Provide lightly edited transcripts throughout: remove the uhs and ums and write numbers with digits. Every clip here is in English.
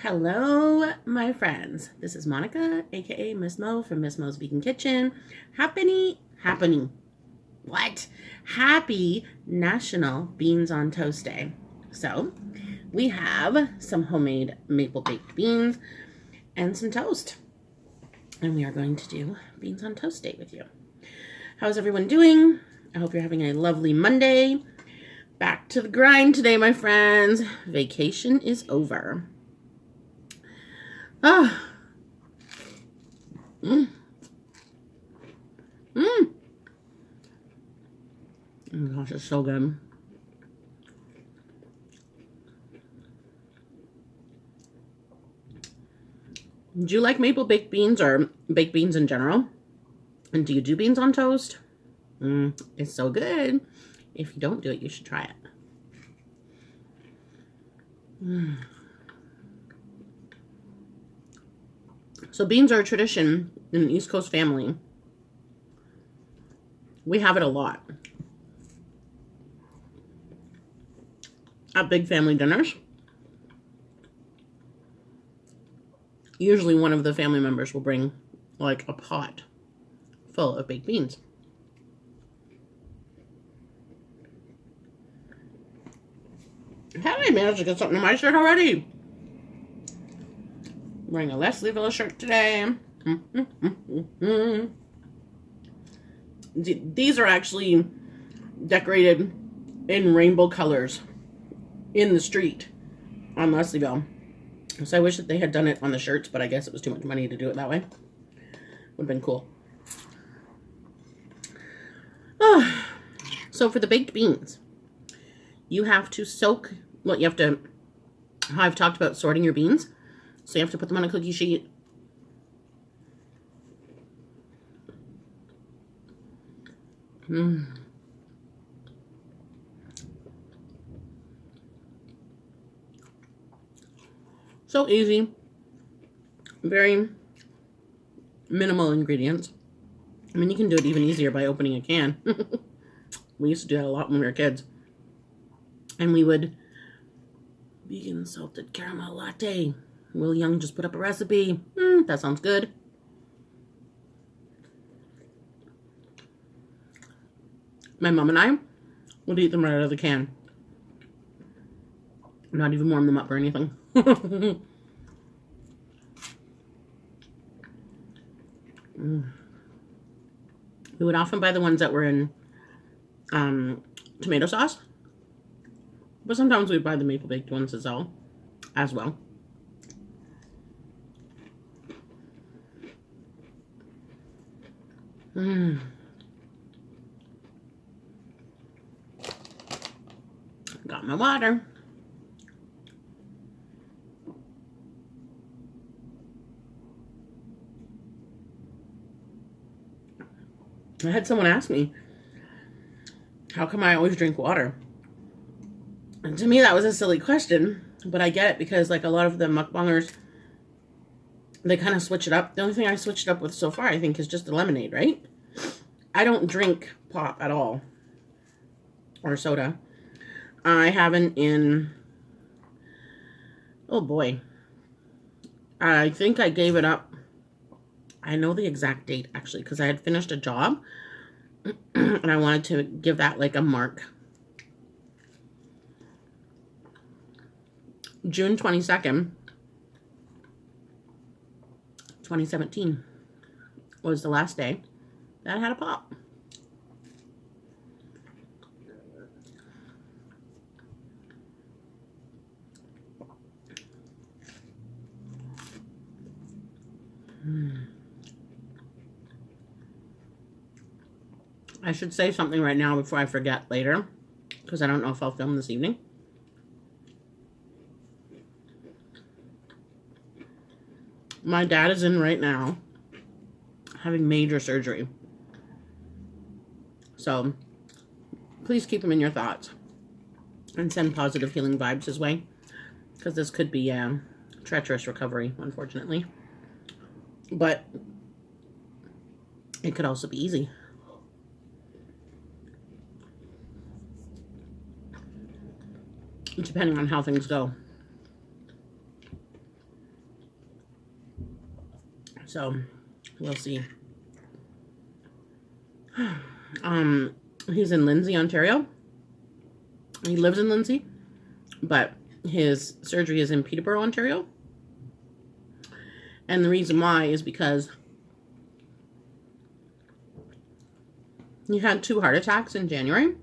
Hello, my friends. This is Monica, aka Miss Mo from Miss Mo's Vegan Kitchen. Happy National Beans on Toast Day. So, we have some homemade maple baked beans and some toast. And we are going to do Beans on Toast Day with you. How's everyone doing? I hope you're having a lovely Monday. Back to the grind today, my friends. Vacation is over. Oh. Oh my gosh, it's so good. Do you like maple baked beans or baked beans in general? And do you do beans on toast? It's so good. If you don't do it, you should try it. So beans are a tradition in the East Coast family. We have it a lot. At big family dinners, usually one of the family members will bring like a pot full of baked beans. How did I manage to get something in my shirt already? Wearing a less sleeveless shirt today. These are actually decorated in rainbow colors in the street on Leslieville. So I wish that they had done it on the shirts, but I guess it was too much money to do it that way. Would have been cool. So for the baked beans, you have to soak, well, you have to, how I've talked about sorting your beans. So you have to put them on a cookie sheet. So easy. Very minimal ingredients. I mean, you can do it even easier by opening a can. We used to do that a lot when we were kids. And we would vegan salted caramel latte. Will Young just put up a recipe. That sounds good. My mom and I would eat them right out of the can. Not even warm them up or anything. We would often buy the ones that were in tomato sauce. But sometimes we'd buy the maple baked ones as well. Got my water. I had someone ask me, how come I always drink water? And to me, that was a silly question, but I get it because like a lot of the mukbangers, they kind of switch it up. The only thing I switched it up with so far, I think, is just the lemonade, right? I don't drink pop at all. Or soda. I haven't in... Oh, boy. I think I gave it up. I know the exact date, actually, because I had finished a job. And I wanted to give that, like, a mark. June 22nd. 2017 was the last day that I had a pop. I should say something right now before I forget later, because I don't know if I'll film this evening. My dad is in right now having major surgery. So please keep him in your thoughts and send positive healing vibes his way, because this could be a treacherous recovery, unfortunately. But it could also be easy. depending on how things go. So we'll see. He's in Lindsay, Ontario. He lives in Lindsay, but his surgery is in Peterborough, Ontario. And the reason why is because he had 2 heart attacks in January.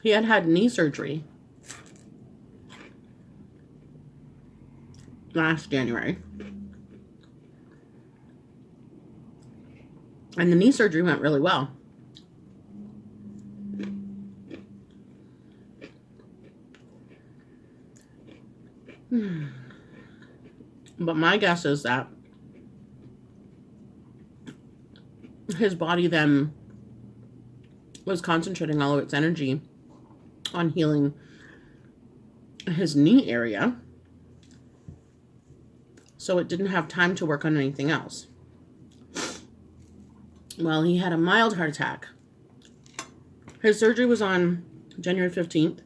He had knee surgery last January. And the knee surgery went really well. But my guess is that his body then was concentrating all of its energy on healing his knee area, so it didn't have time to work on anything else. Well, he had a mild heart attack. His surgery was on January 15th.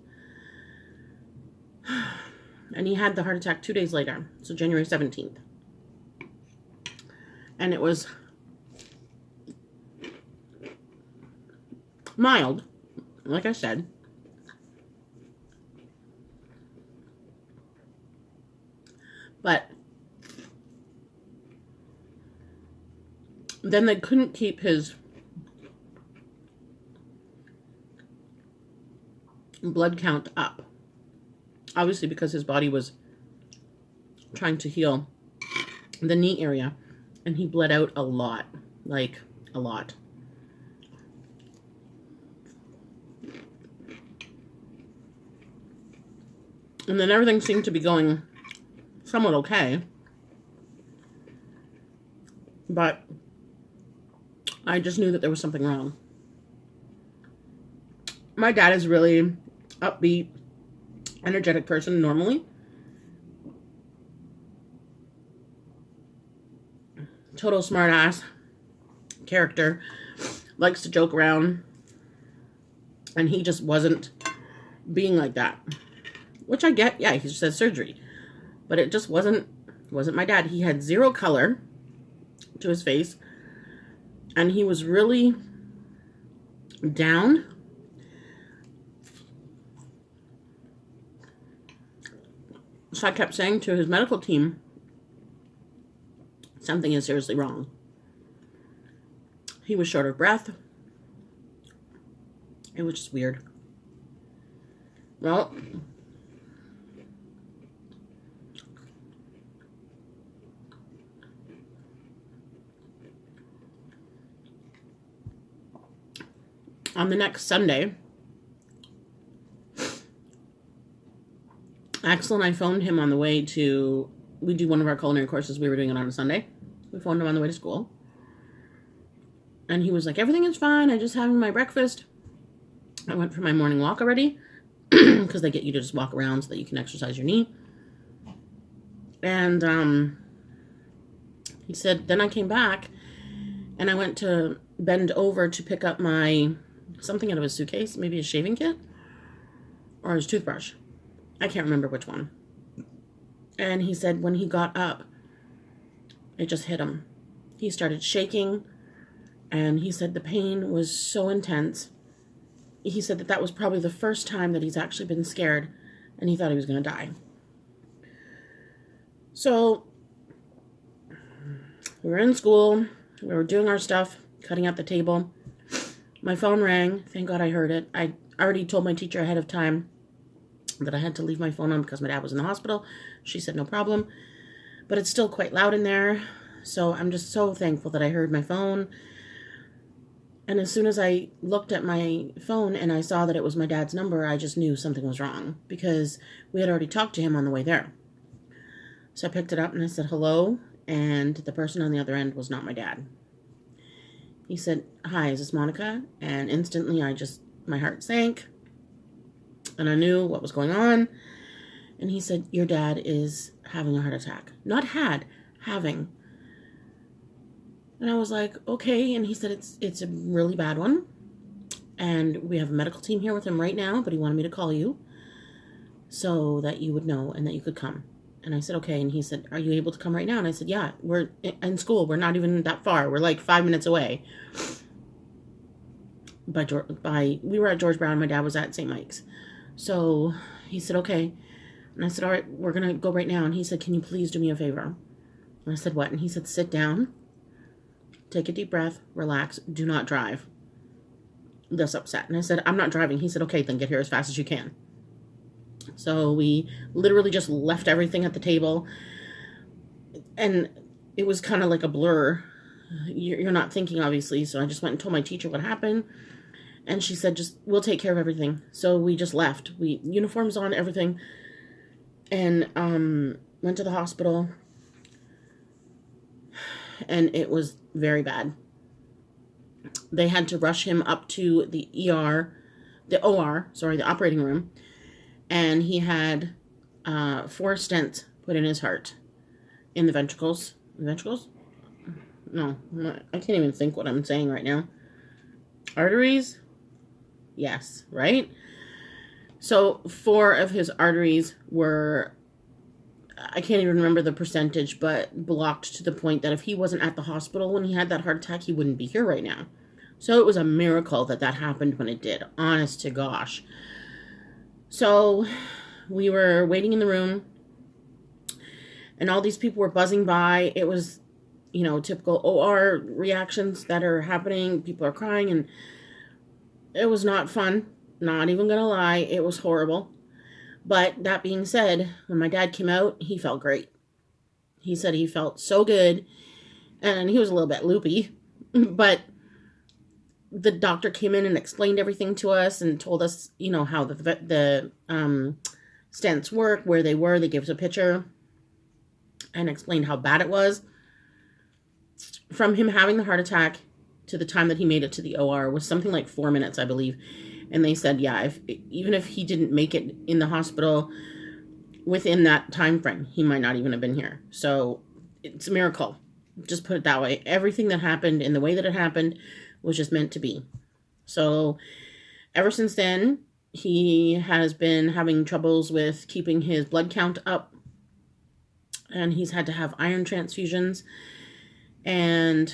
And he had the heart attack 2 days later, so January 17th. And it was mild, like I said. But then they couldn't keep his blood count up. Obviously, because his body was trying to heal the knee area. And he bled out a lot. Like, a lot. And then everything seemed to be going somewhat okay. But I just knew that there was something wrong. My dad is really upbeat, energetic person normally. Total smart ass character. Likes to joke around. And he just wasn't being like that. Which I get. Yeah, he just had surgery. But it just wasn't my dad. He had zero color to his face. And he was really down. So I kept saying to his medical team, something is seriously wrong. He was short of breath. It was just weird. Well, on the next Sunday, Axel and I phoned him on the way to, we do one of our culinary courses, we were doing it on a Sunday. We phoned him on the way to school. And he was like, everything is fine, I'm just having my breakfast. I went for my morning walk already, because they get you to just walk around so that you can exercise your knee. And he said, then I came back, and I went to bend over to pick up my, something out of his suitcase, maybe his shaving kit, or his toothbrush. I can't remember which one. And he said when he got up, it just hit him. He started shaking, and he said the pain was so intense. He said that was probably the first time that he's actually been scared, and he thought he was going to die. So, we were in school, we were doing our stuff, cutting out the table. My phone rang. Thank God I heard it. I already told my teacher ahead of time that I had to leave my phone on because my dad was in the hospital. She said no problem. But it's still quite loud in there. So I'm just so thankful that I heard my phone. And as soon as I looked at my phone and I saw that it was my dad's number, I just knew something was wrong because we had already talked to him on the way there. So I picked it up and I said hello, and the person on the other end was not my dad. He said, hi, is this Monica? And instantly my heart sank. And I knew what was going on. And he said, your dad is having a heart attack. Not had, having. And I was like, okay. And he said, it's a really bad one. And we have a medical team here with him right now, but he wanted me to call you so that you would know and that you could come. And I said, okay. And he said, are you able to come right now? And I said, yeah, we're in school. We're not even that far. We're like 5 minutes away. We were at George Brown. My dad was at St. Mike's. So he said, okay. And I said, all right, we're going to go right now. And he said, can you please do me a favor? And I said, what? And he said, sit down, take a deep breath, relax, do not drive. This upset. And I said, I'm not driving. He said, okay, then get here as fast as you can. So we literally just left everything at the table. And it was kind of like a blur. You're not thinking, obviously. So I just went and told my teacher what happened. And she said, we'll take care of everything. So we just left. Uniforms on, everything. And went to the hospital. And it was very bad. They had to rush him up to the the operating room. And he had 4 stents put in his heart. In the ventricles. Ventricles? No, I can't even think what I'm saying right now. Arteries? Yes, right? So 4 of his arteries were, I can't even remember the percentage, but blocked to the point that if he wasn't at the hospital when he had that heart attack, he wouldn't be here right now. So it was a miracle that happened when it did. Honest to gosh. So we were waiting in the room, and all these people were buzzing by. It was, typical OR reactions that are happening. People are crying, and it was not fun. Not even gonna lie, it was horrible. But that being said, when my dad came out, he felt great. He said he felt so good, and he was a little bit loopy, but the doctor came in and explained everything to us and told us, how the stents work, where they were. They gave us a picture and explained how bad it was. From him having the heart attack to the time that he made it to the OR was something like 4 minutes, I believe. And they said, yeah, even if he didn't make it in the hospital within that time frame, he might not even have been here. So it's a miracle. Just put it that way. Everything that happened in the way that it happened was just meant to be. So ever since then, he has been having troubles with keeping his blood count up. And he's had to have iron transfusions. And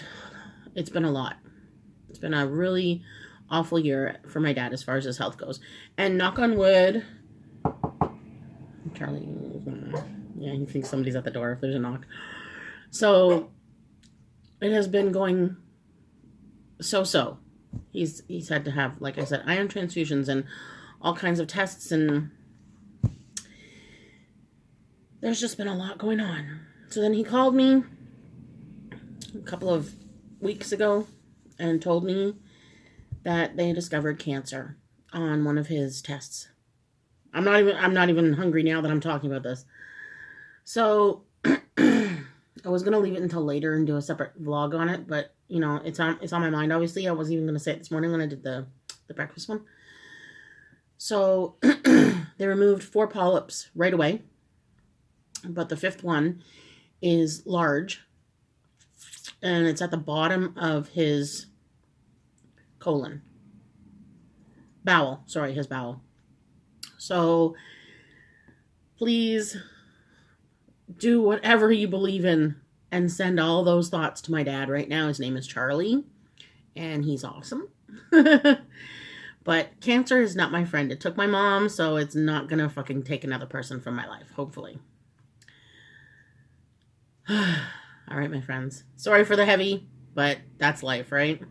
it's been a lot. It's been a really awful year for my dad as far as his health goes. And knock on wood, Charlie, yeah, he thinks somebody's at the door if there's a knock. So it has been going so. He's had to have, like I said, iron transfusions and all kinds of tests, and there's just been a lot going on. So then he called me a couple of weeks ago and told me that they discovered cancer on one of his tests. I'm not even hungry now that I'm talking about this. So I was going to leave it until later and do a separate vlog on it, but it's on my mind. Obviously, I wasn't even going to say it this morning when I did the breakfast one. So they removed 4 polyps right away, but the 5th one is large, and it's at the bottom of his colon. His bowel. So please do whatever you believe in and send all those thoughts to my dad right now. His name is Charlie, and he's awesome. But cancer is not my friend. It took my mom, so it's not gonna fucking take another person from my life, hopefully. All right, my friends. Sorry for the heavy, but that's life, right?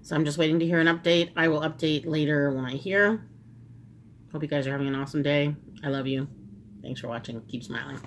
So I'm just waiting to hear an update. I will update later when I hear. Hope you guys are having an awesome day. I love you. Thanks for watching. Keep smiling.